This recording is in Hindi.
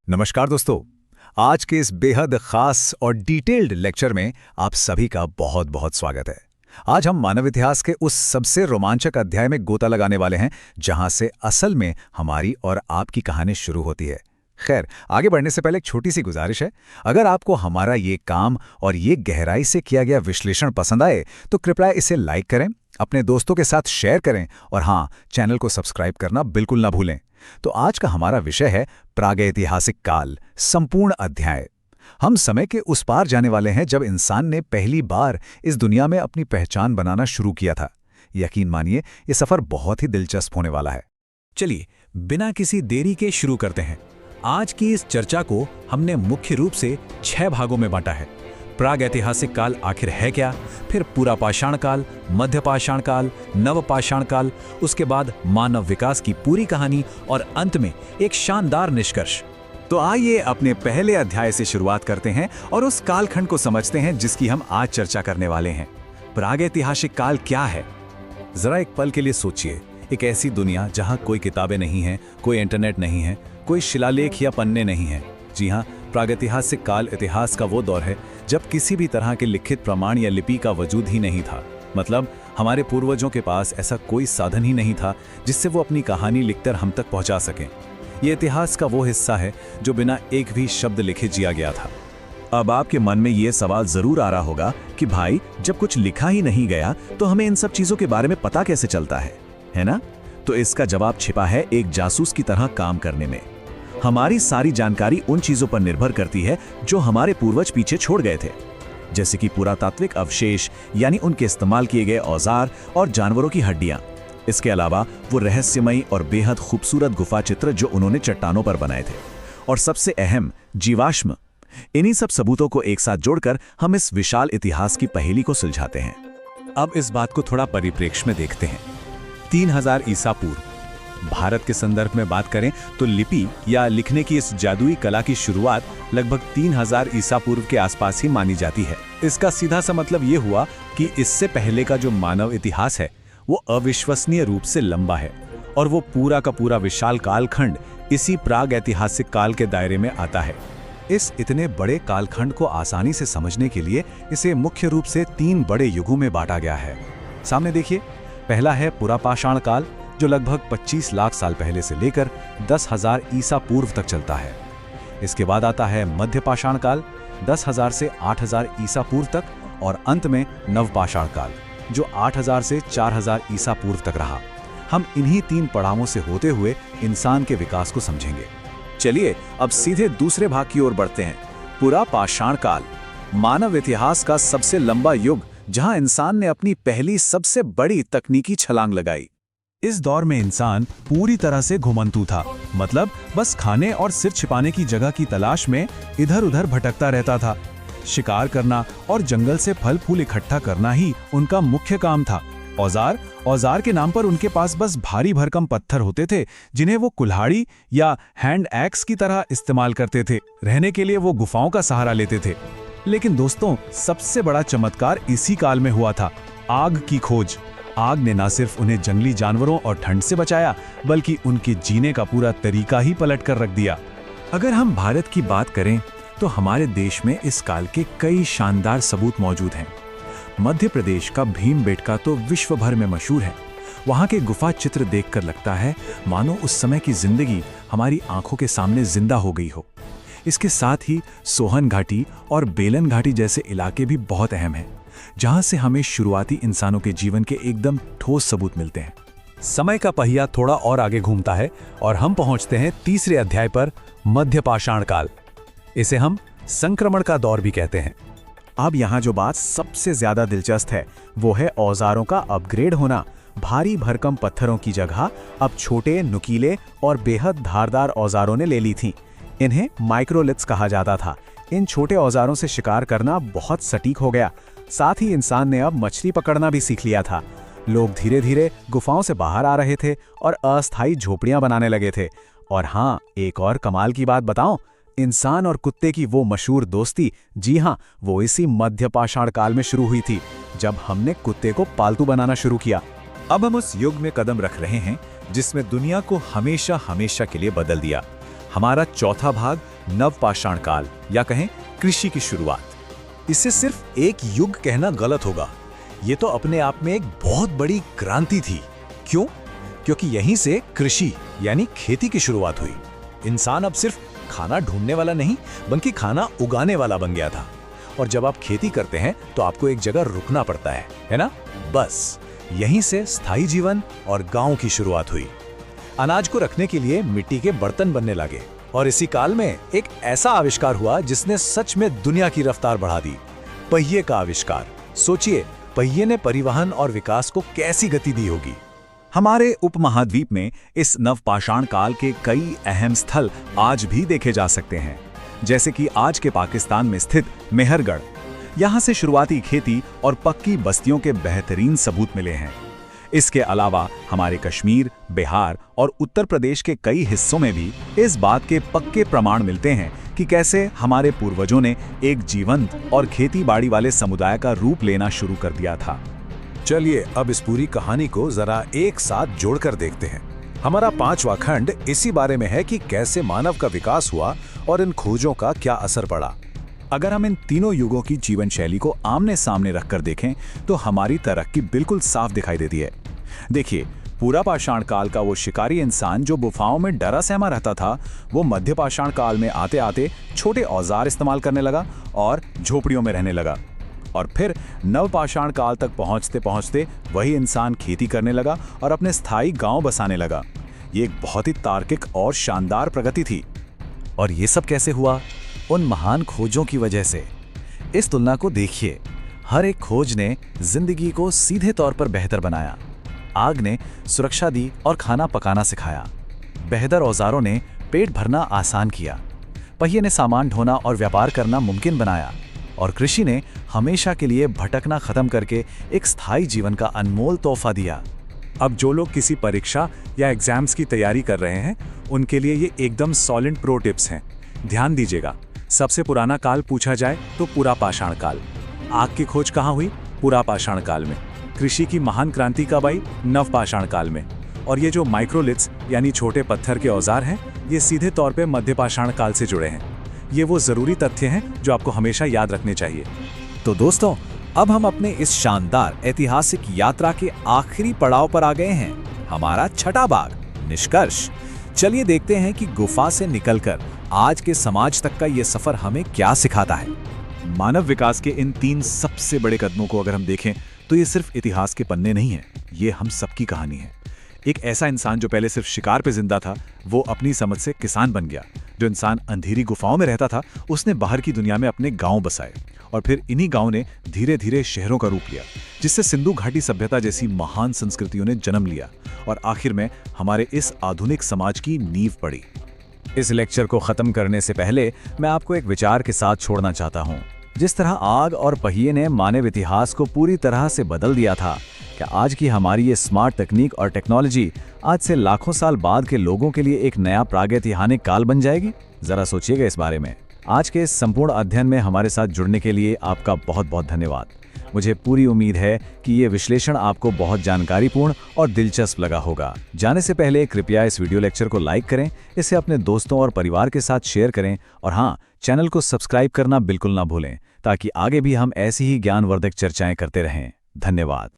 नमस्कार दोस्तों। आज के इस बेहद खास और डिटेल्ड लेक्चर में आप सभी का बहुत बहुत स्वागत है। आज हम मानव इतिहास के उस सबसे रोमांचक अध्याय में गोता लगाने वाले हैं जहां से असल में हमारी और आपकी कहानी शुरू होती है। खैर, आगे बढ़ने से पहले एक छोटी सी गुजारिश है। अगर आपको हमारा ये काम और ये गहराई से किया गया विश्लेषण पसंद आए तो कृपया इसे लाइक करें, अपने दोस्तों के साथ शेयर करें और हाँ, चैनल को सब्सक्राइब करना बिल्कुल ना भूलें। तो आज का हमारा विषय है प्रागैतिहासिक काल, संपूर्ण अध्याय। हम समय के उस पार जाने वाले हैं जब इंसान ने पहली बार इस दुनिया में अपनी पहचान बनाना शुरू किया था। यकीन मानिए, ये सफर बहुत ही दिलचस्प होने वाला है। चलिए बिना किसी देरी के शुरू करते हैं। आज की इस चर्चा को हमने मुख्य रूप से 6 भागों में बांटा है। प्रागैतिहासिक काल आखिर है क्या, फिर पूरा पाषाण काल, मध्य पाषाण काल, नव पाषाण काल, उसके बाद मानव विकास की पूरी कहानी और अंत में एक शानदार निष्कर्ष। तो आइए अपने पहले अध्याय से शुरुआत करते हैं और उस कालखंड को समझते हैं जिसकी हम आज चर्चा करने वाले हैं। प्रागैतिहासिक काल क्या है? जरा एक पल के लिए सोचिए। एक ऐसी दुनिया जहां कोई किताबें नहीं हैं, कोई इंटरनेट नहीं है, कोई शिलालेख या पन्ने नहीं हैं। जी हाँ, प्रागैतिहासिक काल इतिहास का वो दौर है जब किसी भी तरह के लिखित प्रमाण या लिपि का वजूद ही नहीं था। मतलब हमारे पूर्वजों के पास ऐसा कोई साधन ही नहीं था जिससे वो अपनी कहानी लिखकर हम तक पहुंचा सकें। ये इतिहास का वो हिस्सा है जो बिना एक भी शब्द लिखे जिया गया था। अब आपके मन में ये सवाल जरूर आ रहा होगा कि भाई, जब कुछ लिखा ही नहीं गया तो हमें इन सब चीजों के बारे में पता कैसे चलता है ना? तो इसका जवाब छिपा है एक जासूस की तरह काम करने में। हमारी सारी जानकारी उन चीजों पर निर्भर करती है जो हमारे पूर्वज पीछे छोड़ गए थे, जैसे कि पुरातात्विक अवशेष, यानी उनके इस्तेमाल किए गए औजार और जानवरों की हड्डियां। इसके अलावा वो रहस्यमयी और बेहद खूबसूरत गुफा चित्र जो उन्होंने चट्टानों पर बनाए थे, और सबसे अहम, जीवाश्म। इन्हीं सब सबूतों को एक साथ जोड़कर हम इस विशाल इतिहास की पहेली को सुलझाते हैं। अब इस बात को थोड़ा परिप्रेक्ष्य में देखते हैं। 3000 ईसा पूर्व। भारत के संदर्भ में बात करें तो लिपि या लिखने की इस जादुई कला की शुरुआत लगभग 3000 ईसा पूर्व के आसपास ही मानी जाती है। इसका सीधा सा मतलब ये हुआ कि इससे पहले का जो मानव इतिहास है वो अविश्वसनीय रूप से लंबा है, और वो पूरा का पूरा विशाल कालखंड इसी प्रागैतिहासिक काल के दायरे में आता है। इस इतने बड़े कालखंड को आसानी से समझने के लिए इसे मुख्य रूप से 3 बड़े युगों में बांटा गया है। सामने देखिए, पहला है पुरापाषाण काल, जो लगभग 25 लाख साल पहले से लेकर 10,000 ईसा पूर्व तक चलता है। इसके बाद आता है मध्य पाषाण काल, 10,000 से 8,000 ईसा पूर्व तक, और अंत में नवपाषाण काल, जो 8,000 से 4,000 ईसा पूर्व तक रहा। हम इन्हीं 3 पड़ावों से होते हुए इंसान के विकास को समझेंगे। चलिए अब सीधे दूसरे भाग की ओर बढ़ते हैं। पुरापाषाण काल, मानव इतिहास का सबसे लंबा युग, जहां इंसान ने अपनी पहली सबसे बड़ी तकनीकी छलांग लगाई। इस दौर में इंसान पूरी तरह से घुमंतू था। मतलब बस खाने और सिर छिपाने की जगह की तलाश में इधर उधर भटकता रहता था। शिकार करना और जंगल से फल फूल इकट्ठा करना ही उनका मुख्य काम था। औजार के नाम पर उनके पास बस भारी भरकम पत्थर होते थे, जिन्हें वो कुल्हाड़ी या हैंड एक्स की तरह इस्तेमाल करते थे। रहने के लिए वो गुफाओं का सहारा लेते थे। लेकिन दोस्तों, सबसे बड़ा चमत्कार इसी काल में हुआ था, आग की खोज। आग ने न सिर्फ उन्हें जंगली जानवरों और ठंड से बचाया, बल्कि उनके जीने का पूरा तरीका ही पलट कर रख दिया। अगर हम भारत की बात करें तो हमारे देश में इस काल के कई शानदार सबूत मौजूद हैं। मध्य प्रदेश का भीमबेटका तो विश्व भर में मशहूर है। वहाँ के गुफा चित्र देखकर लगता है मानो उस समय की जिंदगी हमारी आंखों के सामने जिंदा हो गई हो। इसके साथ ही सोहन घाटी और बेलन घाटी जैसे इलाके भी बहुत अहम हैं, जहां से हमें शुरुआती इंसानों के जीवन के एकदम ठोस सबूत मिलते हैं। समय का पहिया थोड़ा और आगे घूमता है और हम पहुंचते हैं तीसरे अध्याय पर, मध्य पाषाण काल। इसे हम संक्रमण का दौर भी कहते हैं। अब यहाँ जो बात सबसे ज्यादा दिलचस्प है वो है औजारों का अपग्रेड होना। भारी भरकम पत्थरों की जगह अब छोटे, नुकीले और बेहद धारदार औजारों ने ले ली थी। इन्हें माइक्रोलिथ्स कहा जाता था। इन छोटे औजारों से शिकार करना बहुत सटीक हो गया। साथ ही इंसान ने अब मछली पकड़ना भी सीख लिया था। लोग धीरे धीरे गुफाओं से बाहर आ रहे थे और अस्थायी झोपड़ियां बनाने लगे थे। और हाँ, एक और कमाल की बात बताऊं, इंसान और कुत्ते की वो मशहूर दोस्ती, जी हाँ, वो इसी मध्य पाषाण काल में शुरू हुई थी, जब हमने कुत्ते को पालतू बनाना शुरू किया। अब हम उस युग में कदम रख रहे हैं जिसमें दुनिया को हमेशा हमेशा के लिए बदल दिया। हमारा चौथा भाग नवपाषाण काल या कहें कृषि की शुरुआत। इसे सिर्फ एक युग कहना गलत होगा। ये तो अपने आप में एक बहुत बड़ी क्रांति थी। क्यों? क्योंकि यहीं से कृषि यानी खेती की शुरुआत हुई। इंसान अब सिर्फ खाना ढूंढने वाला नहीं बल्कि खाना उगाने वाला बन गया था। और जब आप खेती करते हैं तो आपको एक जगह रुकना पड़ता है ना? बस यहीं से स्थायी जीवन और गांव की शुरुआत हुई। अनाज को रखने के लिए मिट्टी के बर्तन बनने लगे और इसी काल में एक ऐसा आविष्कार हुआ जिसने सच में दुनिया की रफ्तार बढ़ा दी, पहिए का आविष्कार। सोचिए, पहिए ने परिवहन और विकास को कैसी गति दी होगी। हमारे उपमहाद्वीप में इस नवपाषाण काल के कई अहम स्थल आज भी देखे जा सकते हैं, जैसे कि आज के पाकिस्तान में स्थित मेहरगढ़। यहाँ से शुरुआती खेती और पक्की बस्तियों के बेहतरीन सबूत मिले हैं। इसके अलावा हमारे कश्मीर, बिहार और उत्तर प्रदेश के कई हिस्सों में भी इस बात के पक्के प्रमाण मिलते हैं कि कैसे हमारे पूर्वजों ने एक जीवंत और खेती-बाड़ी वाले समुदाय का रूप लेना शुरू कर दिया था। चलिए अब इस पूरी कहानी को जरा एक साथ जोड़कर देखते हैं। हमारा 5वां खंड इसी बारे में है कि कैसे मानव का विकास हुआ और इन खोजों का क्या असर पड़ा। अगर हम इन तीनों युगों की जीवन शैली को आमने सामने रखकर देखें तो हमारी तरक्की बिल्कुल साफ दिखाई देती है। देखिए, पूरा पाषाण काल का वो शिकारी इंसान जो गुफाओं में डरा सहमा रहता था, वो मध्य पाषाण काल में आते आते छोटे औजार इस्तेमाल करने लगा और झोपड़ियों में रहने लगा। और फिर नवपाषाण काल तक पहुंचते पहुंचते वही इंसान खेती करने लगा और अपने स्थायी गांव बसाने लगा। ये एक बहुत ही तार्किक और शानदार प्रगति थी। और ये सब कैसे हुआ? उन महान खोजों की वजह से। इस तुलना को देखिए, हर एक खोज ने जिंदगी को सीधे तौर पर बेहतर बनाया। आग ने सुरक्षा दी और खाना पकाना सिखाया। बेहतर औजारों ने पेट भरना आसान किया। पहिए ने सामान ढोना और व्यापार करना मुमकिन बनाया। और कृषि ने हमेशा के लिए भटकना खत्म करके एक स्थायी जीवन का अनमोल तोहफा दिया। अब जो लोग किसी परीक्षा या एग्जाम्स की तैयारी कर रहे हैं, उनके लिए ये एकदम सॉलिड प्रो टिप्स हैं। ध्यान दीजिएगा, सबसे पुराना काल पूछा जाए तो पूरा पाषाण काल। आग की खोज कहाँ हुई? पूरा पाषाण काल में। कृषि की महान क्रांति कब आई? नवपाषाण काल में। और ये जो माइक्रोलिथ्स यानी छोटे पत्थर के औजार हैं, ये सीधे तौर पे मध्य पाषाण काल से जुड़े हैं। ये वो जरूरी तथ्य हैं जो आपको हमेशा याद रखने चाहिए। तो दोस्तों, अब हम अपने इस शानदार ऐतिहासिक यात्रा के आखिरी पड़ाव पर आ गए हैं, हमारा छठा भाग, निष्कर्ष। चलिए देखते हैं कि गुफा से निकलकर आज के समाज तक का ये सफर हमें क्या सिखाता है। मानव विकास के इन 3 सबसे बड़े कदमों को अगर हम देखें तो ये सिर्फ इतिहास के पन्ने नहीं है, ये हम सबकी कहानी है। एक ऐसा इंसान जो पहले सिर्फ शिकार पे जिंदा था, वो अपनी समझ से किसान बन गया। जो इंसान अंधेरी गुफाओं में रहता था, उसने बाहर की दुनिया में अपने गांव बसाए और फिर इन्हीं गांव ने धीरे धीरे शहरों का रूप लिया, जिससे सिंधु घाटी सभ्यता जैसी महान संस्कृतियों ने जन्म लिया और आखिर में हमारे इस आधुनिक समाज की नींव पड़ी। इस लेक्चर को खत्म करने से पहले मैं आपको एक विचार के साथ छोड़ना चाहता हूँ। जिस तरह आग और पहिए ने मानव इतिहास को पूरी तरह से बदल दिया था, क्या आज की हमारी ये स्मार्ट तकनीक और टेक्नोलॉजी आज से लाखों साल बाद के लोगों के लिए एक नया प्रागैतिहासिक काल बन जाएगी? जरा सोचिएगा इस बारे में। आज के इस संपूर्ण अध्ययन में हमारे साथ जुड़ने के लिए आपका बहुत बहुत धन्यवाद। मुझे पूरी उम्मीद है कि ये विश्लेषण आपको बहुत जानकारीपूर्ण और दिलचस्प लगा होगा। जाने से पहले कृपया इस वीडियो लेक्चर को लाइक करें, इसे अपने दोस्तों और परिवार के साथ शेयर करें और हाँ, चैनल को सब्सक्राइब करना बिल्कुल ना भूलें, ताकि आगे भी हम ऐसी ही ज्ञानवर्धक चर्चाएं करते रहें। धन्यवाद।